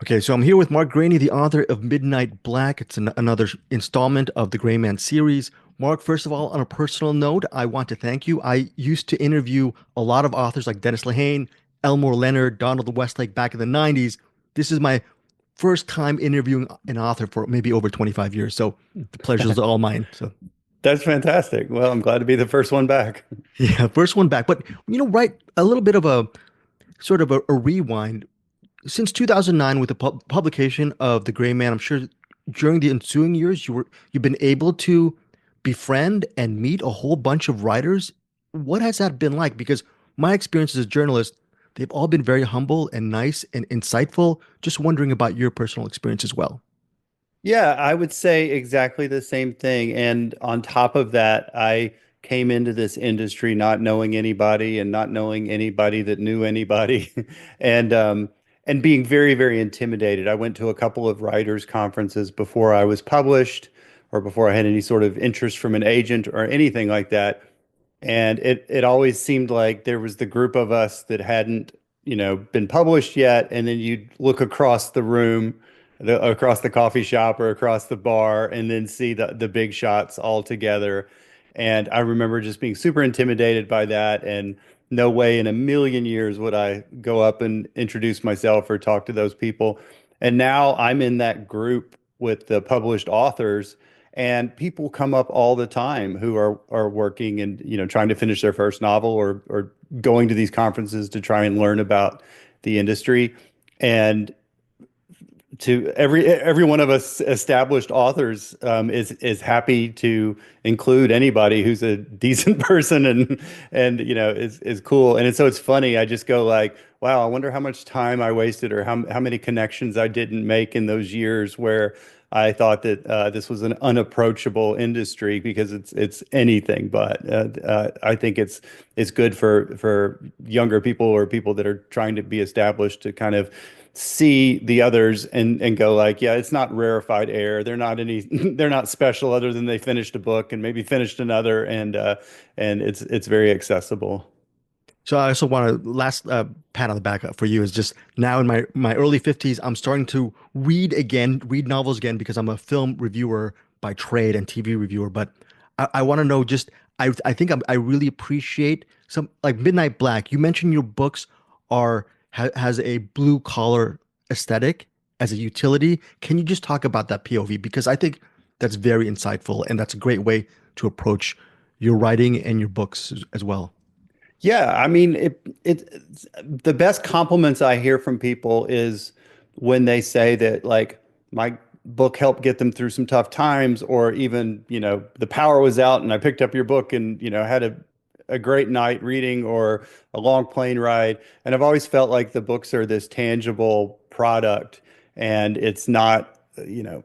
Okay, so I'm here with Mark Greaney, the author of Midnight Black. It's another installment of the Gray Man series. Mark, first of all, on a personal note, I want to thank you. I used to interview a lot of authors like Dennis Lehane, Elmore Leonard, Donald Westlake back in the 90s. This is my first time interviewing an author for maybe over 25 years. So the pleasure is all mine. So That's fantastic. Well, I'm glad to be the first one back. yeah, first one back. But, right, a little bit of a sort of a rewind. Since 2009, with the publication of The Gray Man, I'm sure during the ensuing years you've been able to befriend and meet a whole bunch of writers. What has that been like? Because my experience as a journalist, they've all been very humble and nice and insightful. Just wondering about your personal experience as well. Yeah, I would say exactly the same thing. And on top of that, I came into this industry not knowing anybody and not knowing anybody that knew anybody and and being very, very intimidated. I went to a couple of writers' conferences before I was published or before I had any sort of interest from an agent or anything like that. And it always seemed like there was the group of us that hadn't, been published yet, and then you'd look across the room, across the coffee shop or across the bar, and then see the big shots all together. And I remember just being super intimidated by that, and no way in a million years would I go up and introduce myself or talk to those people. And now I'm in that group with the published authors. And people come up all the time who are working and trying to finish their first novel or going to these conferences to try and learn about the industry. And to every one of us established authors is happy to include anybody who's a decent person and is cool. And so it's funny. I just go like, wow, I wonder how much time I wasted or how many connections I didn't make in those years where I thought that this was an unapproachable industry because it's anything but. I think it's good for younger people or people that are trying to be established to kind of see the others and go like, yeah, it's not rarefied air. They're not any they're not special other than they finished a book and maybe finished another and it's very accessible. So I also want to last pat on the back for you is just now in my early 50s, I'm starting to read novels again because I'm a film reviewer by trade and TV reviewer. But I want to know just I think I really appreciate some like Midnight Black. You mentioned your books has a blue collar aesthetic as a utility. Can you just talk about that POV? Because I think that's very insightful and that's a great way to approach your writing and your books as well. Yeah, I mean, the best compliments I hear from people is when they say that like my book helped get them through some tough times, or even, the power was out and I picked up your book and, had a great night reading or a long plane ride. And I've always felt like the books are this tangible product and it's not, you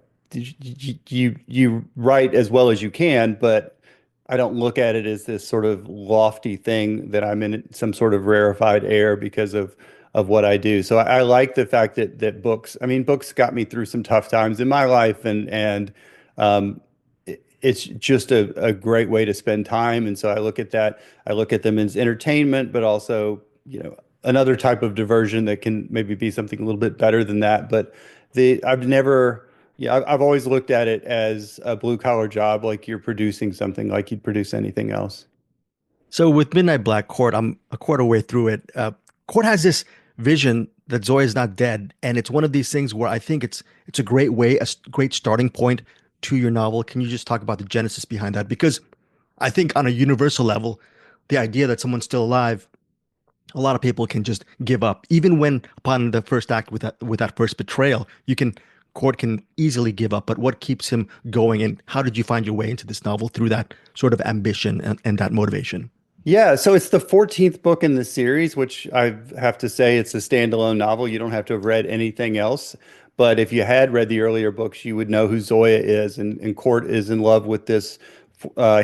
write as well as you can, but I don't look at it as this sort of lofty thing that I'm in some sort of rarefied air because of what I do. So I like the fact that books, I mean, books got me through some tough times in my life, and it's just a great way to spend time. And so I look at that, I look at them as entertainment, but also, another type of diversion that can maybe be something a little bit better than that. But I've never. Yeah, I've always looked at it as a blue collar job, like you're producing something like you'd produce anything else. So with Midnight Black Court, I'm a quarter way through it. Court has this vision that Zoya is not dead, and it's one of these things where I think it's a great way, great starting point to your novel. Can you just talk about the genesis behind that? Because I think on a universal level, the idea that someone's still alive, a lot of people can just give up, even when upon the first act with that first betrayal, Court can easily give up. But what keeps him going, and how did you find your way into this novel through that sort of ambition and that motivation? Yeah, so it's the 14th book in the series, which I have to say it's a standalone novel. You don't have to have read anything else. But if you had read the earlier books, you would know who Zoya is. And Court is in love with this.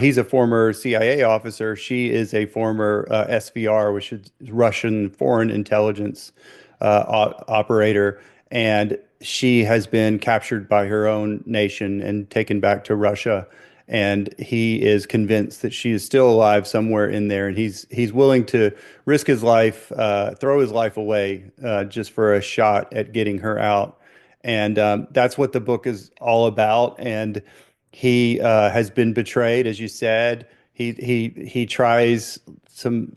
He's a former CIA officer. She is a former SVR, which is Russian foreign intelligence operator. And she has been captured by her own nation and taken back to Russia, and he is convinced that she is still alive somewhere in there, and he's willing to risk his life, throw his life away, just for a shot at getting her out. And that's what the book is all about. And he has been betrayed, as you said. He tries some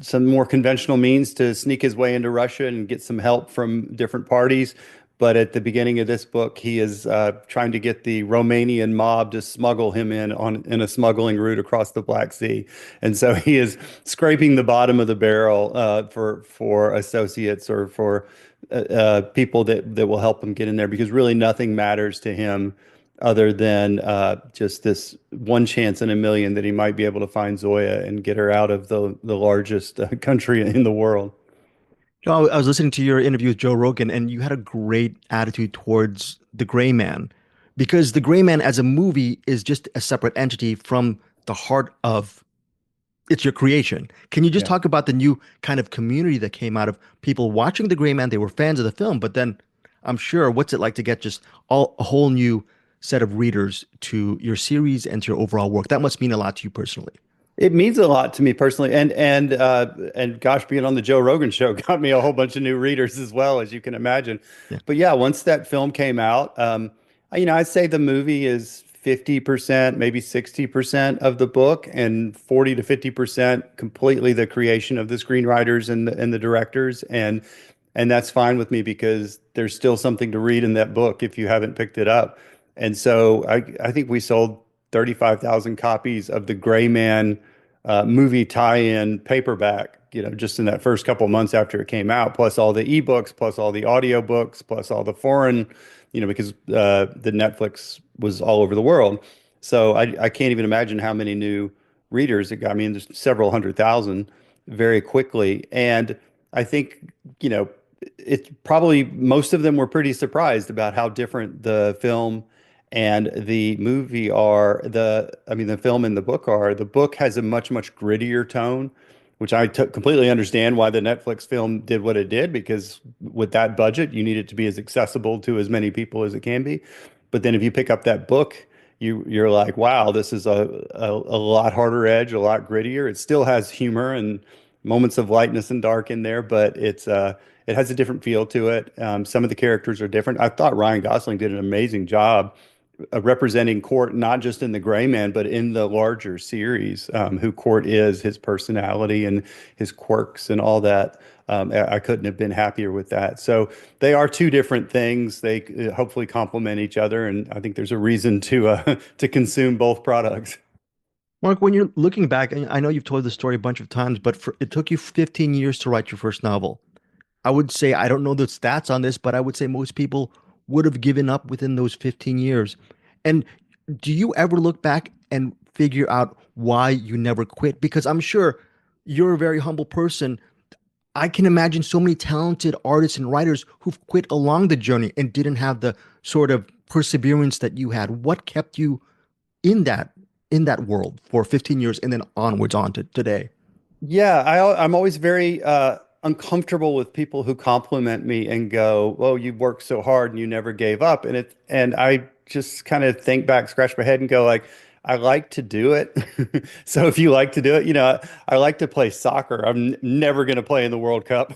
some more conventional means to sneak his way into Russia and get some help from different parties. But at the beginning of this book, he is trying to get the Romanian mob to smuggle him in a smuggling route across the Black Sea, and so he is scraping the bottom of the barrel for associates or for people that will help him get in there because really nothing matters to him other than just this one chance in a million that he might be able to find Zoya and get her out of the largest country in the world. I was listening to your interview with Joe Rogan, and you had a great attitude towards The Gray Man, because The Gray Man as a movie is just a separate entity from the heart of it's your creation. Can you just Yeah. talk about the new kind of community that came out of people watching The Gray Man? They were fans of the film, but then I'm sure what's it like to get just a whole new set of readers to your series and to your overall work? That must mean a lot to you personally. It means a lot to me personally, and gosh, being on the Joe Rogan show got me a whole bunch of new readers as well, as you can imagine. Yeah. But yeah, once that film came out, I'd say the movie is 50%, maybe 60% of the book, and 40 to 50% completely the creation of the screenwriters and the directors, and that's fine with me because there's still something to read in that book if you haven't picked it up. And so I think we sold 35,000 copies of the Gray Man movie tie-in paperback, just in that first couple of months after it came out, plus all the ebooks, plus all the audiobooks, plus all the foreign, because the Netflix was all over the world. So I can't even imagine how many new readers it got. I mean, there's several hundred thousand very quickly. And I think, it's probably most of them were pretty surprised about how different the film and the movie are. The film and the book are. The book has a much, much grittier tone, which I completely understand why the Netflix film did what it did, because with that budget, you need it to be as accessible to as many people as it can be. But then if you pick up that book, you're like, wow, this is a lot harder edge, a lot grittier. It still has humor and moments of lightness and dark in there, but it has a different feel to it. Some of the characters are different. I thought Ryan Gosling did an amazing job representing Court, not just in The Gray Man, but in the larger series, who Court is, his personality and his quirks and all that. I couldn't have been happier with that. So they are two different things. They hopefully complement each other, and I think there's a reason to to consume both products. Mark, when you're looking back, and I know you've told the story a bunch of times, but it took you 15 years to write your first novel. I would say, I don't know the stats on this, but I would say most people would have given up within those 15 years. And do you ever look back and figure out why you never quit? Because I'm sure you're a very humble person. I can imagine so many talented artists and writers who've quit along the journey and didn't have the sort of perseverance that you had. What kept you in that world for 15 years and then onwards on to today? Yeah, I'm always very uncomfortable with people who compliment me and go, "Well, you worked so hard and you never gave up." And I just kind of think back, scratch my head, and go like, "I like to do it." So if you like to do it, I like to play soccer. I'm never going to play in the World Cup,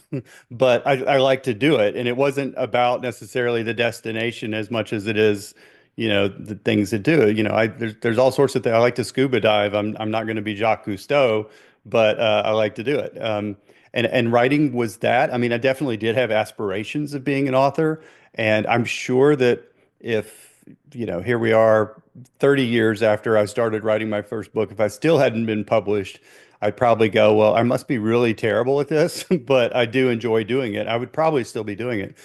but I like to do it. And it wasn't about necessarily the destination as much as it is, the things that do it. There's all sorts of things. I like to scuba dive. I'm not going to be Jacques Cousteau, but I like to do it. And writing was that. I mean, I definitely did have aspirations of being an author, and I'm sure that if, here we are 30 years after I started writing my first book, if I still hadn't been published, I'd probably go, well, I must be really terrible at this, but I do enjoy doing it. I would probably still be doing it.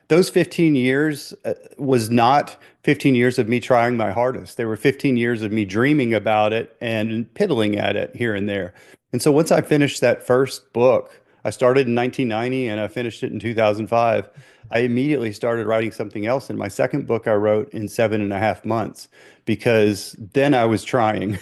Those 15 years was not 15 years of me trying my hardest. They were 15 years of me dreaming about it and piddling at it here and there. And so once I finished that first book, I started in 1990 and I finished it in 2005. I immediately started writing something else. And my second book I wrote in 7.5 months because then I was trying.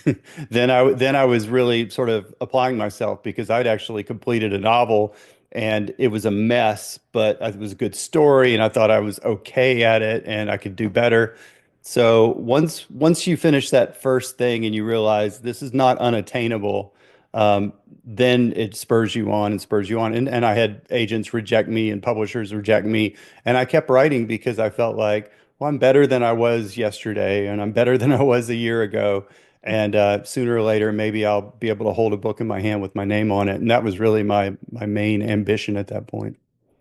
Then I was really sort of applying myself because I'd actually completed a novel and it was a mess, but it was a good story and I thought I was okay at it and I could do better. So once you finish that first thing and you realize this is not unattainable, then it spurs you on and spurs you on. And I had agents reject me and publishers reject me. And I kept writing because I felt like, well, I'm better than I was yesterday, and I'm better than I was a year ago. And sooner or later, maybe I'll be able to hold a book in my hand with my name on it. And that was really my main ambition at that point.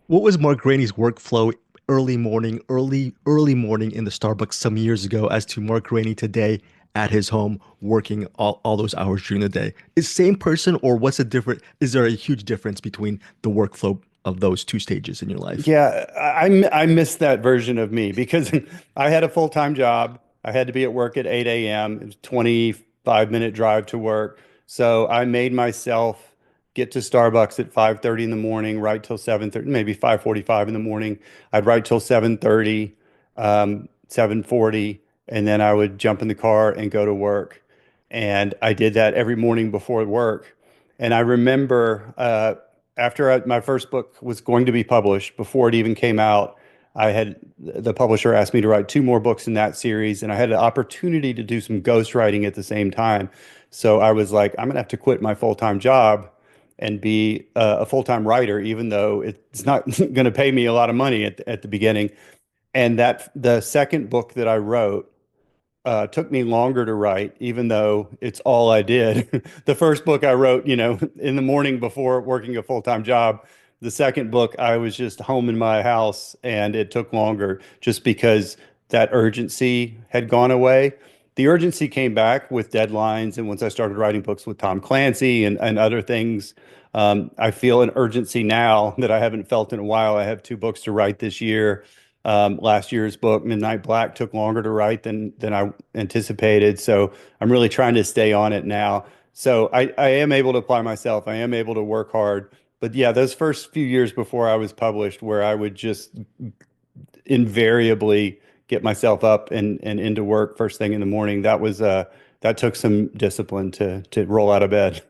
What was Mark Greaney's workflow early morning in the Starbucks some years ago as to Mark Greaney today at his home working all those hours during the day? Is same person or what's a different, is there a huge difference between the workflow of those two stages in your life? Yeah, I miss that version of me because I had a full-time job. I had to be at work at 8 a.m. It was a 25-minute drive to work. So I made myself get to Starbucks at 5:30 in the morning, write till 7:30, maybe 5:45 in the morning. I'd write till 7:30, 7:40, and then I would jump in the car and go to work. And I did that every morning before work. And I remember after my first book was going to be published, before it even came out, I had the publisher asked me to write two more books in that series, and I had an opportunity to do some ghostwriting at the same time. So I was like, I'm gonna have to quit my full-time job and be a full-time writer, even though it's not going to pay me a lot of money at the beginning. And that the second book that I wrote took me longer to write, even though it's all I did. The first book I wrote, in the morning before working a full-time job. The second book, I was just home in my house, and it took longer just because that urgency had gone away. The urgency came back with deadlines, and once I started writing books with Tom Clancy and other things, I feel an urgency now that I haven't felt in a while. I have two books to write this year. Last year's book, Midnight Black, took longer to write than I anticipated. So I'm really trying to stay on it now. So I am able to apply myself. I am able to work hard. But yeah, those first few years before I was published, where I would just invariably get myself up and into work first thing in the morning, that took some discipline to roll out of bed.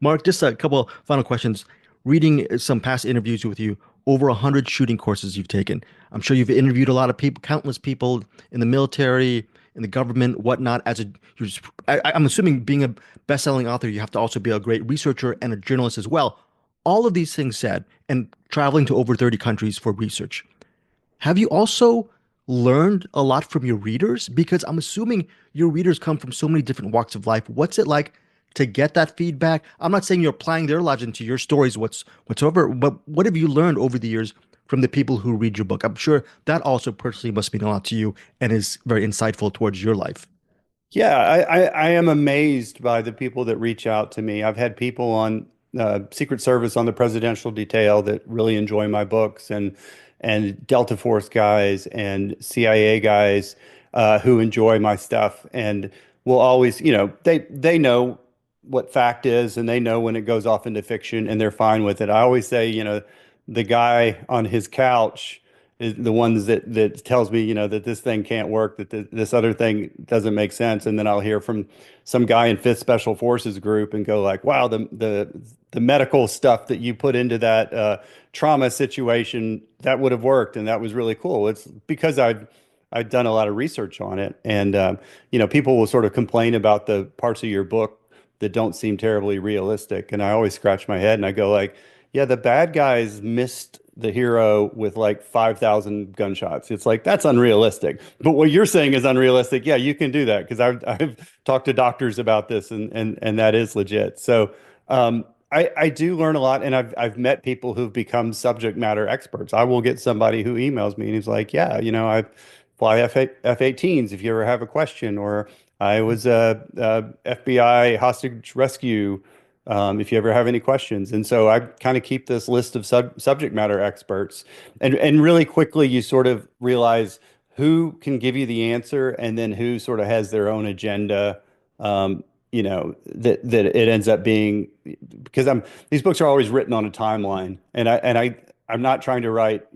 Mark, just a couple final questions. Reading some past interviews with you, over 100 shooting courses you've taken. I'm sure you've interviewed a lot of people, countless people in the military, in the government, whatnot. I'm assuming being a best-selling author, you have to also be a great researcher and a journalist as well. All of these things said, and traveling to over 30 countries for research. Have you also learned a lot from your readers? Because I'm assuming your readers come from so many different walks of life. What's it like to get that feedback? I'm not saying you're applying their lives into your stories whatsoever, but what have you learned over the years from the people who read your book? I'm sure that also personally must mean a lot to you and is very insightful towards your life. Yeah, I am amazed by the people that reach out to me. I've had people on Secret Service on the presidential detail that really enjoy my books, and Delta Force guys and CIA guys who enjoy my stuff and will always, they know what fact is, and they know when it goes off into fiction, and they're fine with it. I always say, the guy on his couch is the ones that tells me, that this thing can't work, that this other thing doesn't make sense, and then I'll hear from some guy in Fifth Special Forces group and go like, "Wow, the medical stuff that you put into that trauma situation that would have worked, and that was really cool." It's because I've done a lot of research on it, and people will sort of complain about the parts of your book that don't seem terribly realistic, and I always scratch my head and I go like, yeah, the bad guys missed the hero with like 5,000 gunshots. It's like that's unrealistic. But what you're saying is unrealistic. Yeah, you can do that because I've talked to doctors about this, and that is legit. So I do learn a lot, and I've met people who've become subject matter experts. I will get somebody who emails me and he's like, yeah, I fly F-18s if you ever have a question, or I was a FBI hostage rescue if you ever have any questions. And so I kind of keep this list of subject matter experts. And really quickly, you sort of realize who can give you the answer and then who sort of has their own agenda. That it ends up being because these books are always written on a timeline. I'm not trying to write,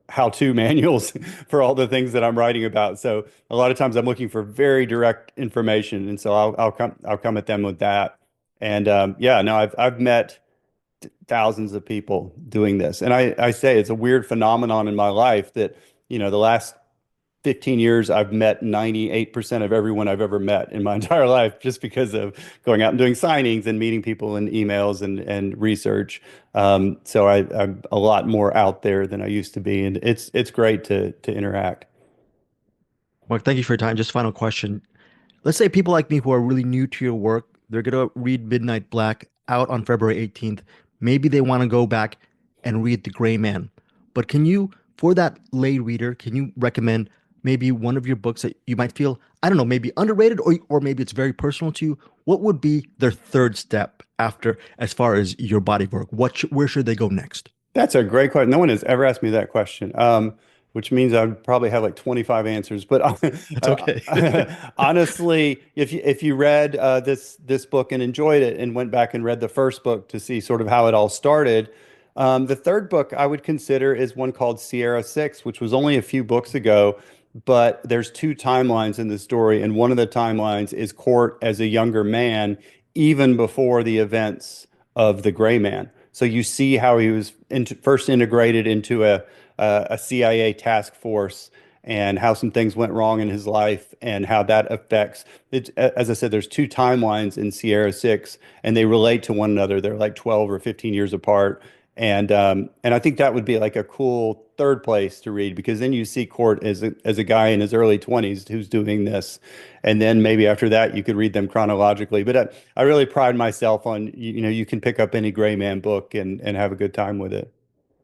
how-to manuals for all the things that I'm writing about. So a lot of times I'm looking for very direct information. And so I'll come at them with that. And yeah, no, I've met thousands of people doing this. And I say it's a weird phenomenon in my life that, the last 15 years, I've met 98% of everyone I've ever met in my entire life just because of going out and doing signings and meeting people in emails and research. So I'm a lot more out there than I used to be, and it's great to interact. Mark, thank you for your time. Just final question. Let's say people like me who are really new to your work, they're going to read Midnight Black out on February 18th. Maybe they want to go back and read The Gray Man. But can you, for that lay reader, can you recommend maybe one of your books that you might feel, I don't know, maybe underrated or maybe it's very personal to you? What would be their third step after, as far as your body of work? Where should they go next? That's a great question. No one has ever asked me that question, which means I probably have like 25 answers. But That's okay. honestly, if you read this book and enjoyed it and went back and read the first book to see sort of how it all started, the third book I would consider is one called Sierra 6, which was only a few books ago. But there's two timelines in the story, and one of the timelines is Court as a younger man, even before the events of the Gray Man. So you see how he was first integrated into a CIA task force and how some things went wrong in his life and how that affects it. As I said, there's two timelines in Sierra 6 and they relate to one another. They're like 12 or 15 years apart. And I think that would be like a cool third place to read because then you see Court as a guy in his early 20s who's doing this. And then maybe after that you could read them chronologically. But I really pride myself on you can pick up any Gray Man book and have a good time with it.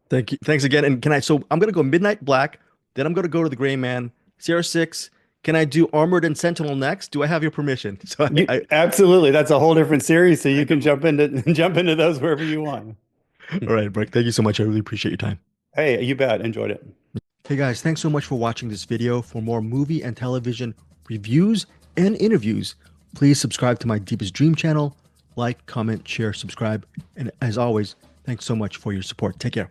Thank you. Thanks again. And so I'm going to go Midnight Black, then I'm going to go to The Gray Man, Sierra 6. Can I do Armored and Sentinel next? Do I have your permission? So Absolutely. That's a whole different series, so I you can know. jump into those wherever you want. All right, Brooke. Thank you so much. I really appreciate your time. Hey, you bet. Enjoyed it. Hey guys, thanks so much for watching this video. For more movie and television reviews and interviews, please subscribe to my Deepest Dream channel. Like, comment, share, subscribe. And as always, thanks so much for your support. Take care.